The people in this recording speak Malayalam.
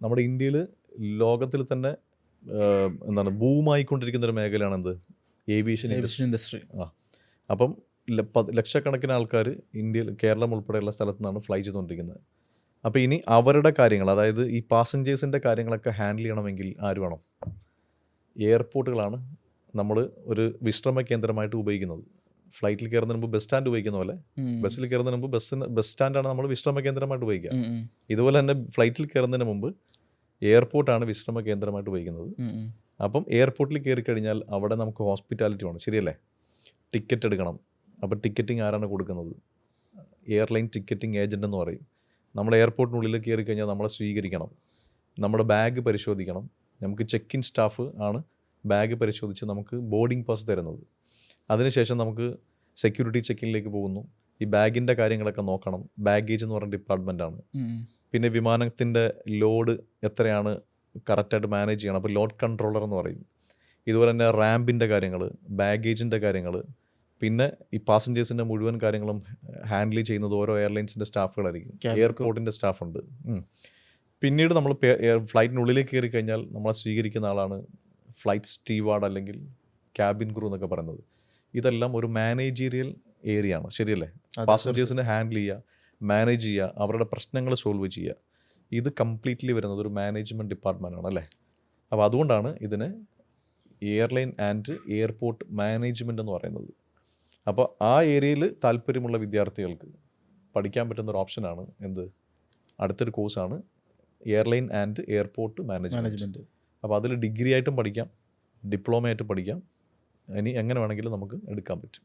നമ്മുടെ ഇന്ത്യയിൽ ലോകത്തിൽ തന്നെ എന്താണ് ബൂമായിക്കൊണ്ടിരിക്കുന്ന ഒരു മേഖലയാണ് എന്ത്, ഏവിയേഷൻ ഇൻഡസ്ട്രി. ഇൻഡസ്ട്രി. ആ അപ്പം ലക്ഷക്കണക്കിന് ആൾക്കാർ ഇന്ത്യയിൽ, കേരളം ഉൾപ്പെടെയുള്ള സ്ഥലത്തു നിന്നാണ് ഫ്ലൈ ചെയ്തുകൊണ്ടിരിക്കുന്നത്. അപ്പോൾ ഇനി അവരുടെ കാര്യങ്ങൾ, അതായത് ഈ പാസഞ്ചേഴ്സിൻ്റെ കാര്യങ്ങളൊക്കെ ഹാൻഡിൽ ചെയ്യണമെങ്കിൽ ആര് വേണം? എയർപോർട്ടുകളാണ് നമ്മൾ ഒരു വിശ്രമ കേന്ദ്രമായിട്ട് ഉപയോഗിക്കുന്നത്. ഫ്ലൈറ്റിൽ കയറുന്നതിന് മുമ്പ് ബസ് സ്റ്റാൻഡ് ഉപയോഗിക്കുന്ന പോലെ, ബസ്സിൽ കയറുന്നതിന് മുമ്പ് ബസ് സ്റ്റാൻഡാണ് നമ്മൾ വിശ്രമ കേന്ദ്രമായിട്ട് ഉപയോഗിക്കുക. ഇതുപോലെ തന്നെ ഫ്ലൈറ്റിൽ കയറുന്നതിന് മുമ്പ് എയർപോർട്ടാണ് വിശ്രമ കേന്ദ്രമായിട്ട് ഉപയോഗിക്കുന്നത്. അപ്പം എയർപോർട്ടിൽ കയറി കഴിഞ്ഞാൽ അവിടെ നമുക്ക് ഹോസ്പിറ്റാലിറ്റി വേണം, ശരിയല്ലേ? ടിക്കറ്റ് എടുക്കണം. അപ്പോൾ ടിക്കറ്റിംഗ് ആരാണ് കൊടുക്കുന്നത്? എയർലൈൻ ടിക്കറ്റിംഗ് ഏജൻ്റ് എന്ന് പറയും. നമ്മൾ എയർപോർട്ടിനുള്ളിൽ കയറി കഴിഞ്ഞാൽ നമ്മളെ സ്വീകരിക്കണം, നമ്മുടെ ബാഗ് പരിശോധിക്കണം. നമുക്ക് ചെക്ക് ഇൻ സ്റ്റാഫ് ആണ് ബാഗ് പരിശോധിച്ച് നമുക്ക് ബോർഡിംഗ് പാസ് തരുന്നത്. അതിനുശേഷം നമുക്ക് സെക്യൂരിറ്റി ചെക്കിങ്ങിലേക്ക് പോകുന്നു. ഈ ബാഗിൻ്റെ കാര്യങ്ങളൊക്കെ നോക്കണം. ബാഗേജ് എന്ന് പറയുന്ന ഡിപ്പാർട്ട്മെൻറ്റാണ്. പിന്നെ വിമാനത്തിൻ്റെ ലോഡ് എത്രയാണ് കറക്റ്റായിട്ട് മാനേജ് ചെയ്യണം. അപ്പോൾ ലോഡ് കൺട്രോളർ എന്ന് പറയും. ഇതുപോലെ തന്നെ റാമ്പിൻ്റെ കാര്യങ്ങൾ, ബാഗേജിൻ്റെ കാര്യങ്ങൾ, പിന്നെ ഈ പാസഞ്ചേഴ്സിൻ്റെ മുഴുവൻ കാര്യങ്ങളും ഹാൻഡിൽ ചെയ്യുന്നത് ഓരോ എയർലൈൻസിൻ്റെ സ്റ്റാഫുകളായിരിക്കും. എയർപോർട്ടിൻ്റെ സ്റ്റാഫുണ്ട്. പിന്നീട് നമ്മൾ ഫ്ലൈറ്റിനുള്ളിലേക്ക് കയറി കഴിഞ്ഞാൽ നമ്മളെ സ്വീകരിക്കുന്ന ആളാണ് ഫ്ലൈറ്റ് സ്റ്റീവാർഡ് അല്ലെങ്കിൽ ക്യാബിൻ ക്രൂ എന്നൊക്കെ പറയുന്നത്. ഇതെല്ലാം ഒരു മാനേജീരിയൽ ഏരിയ ആണ്, ശരിയല്ലേ? പാസഞ്ചേഴ്സിനെ ഹാൻഡിൽ ചെയ്യുക, മാനേജ് ചെയ്യുക, അവരുടെ പ്രശ്നങ്ങൾ സോൾവ് ചെയ്യുക, ഇത് കംപ്ലീറ്റ്ലി വരുന്നത് ഒരു മാനേജ്മെൻറ്റ് ഡിപ്പാർട്ട്മെൻ്റ് ആണ്, അല്ലേ? അപ്പോൾ അതുകൊണ്ടാണ് ഇതിന് എയർലൈൻ ആൻഡ് എയർപോർട്ട് മാനേജ്മെൻറ്റ് എന്ന് പറയുന്നത്. അപ്പോൾ ആ ഏരിയയിൽ താല്പര്യമുള്ള വിദ്യാർത്ഥികൾക്ക് പഠിക്കാൻ പറ്റുന്ന ഒരു ഓപ്ഷനാണ് എന്ത്, അടുത്തൊരു കോഴ്സാണ് എയർലൈൻ ആൻഡ് എയർപോർട്ട് മാനേജ്മെൻറ്റ്. അപ്പോൾ അതിൽ ഡിഗ്രി ആയിട്ടും പഠിക്കാം, ഡിപ്ലോമ ആയിട്ടും പഠിക്കാം. ഇനി എങ്ങനെ വേണമെങ്കിലും നമുക്ക് എടുക്കാൻ പറ്റും.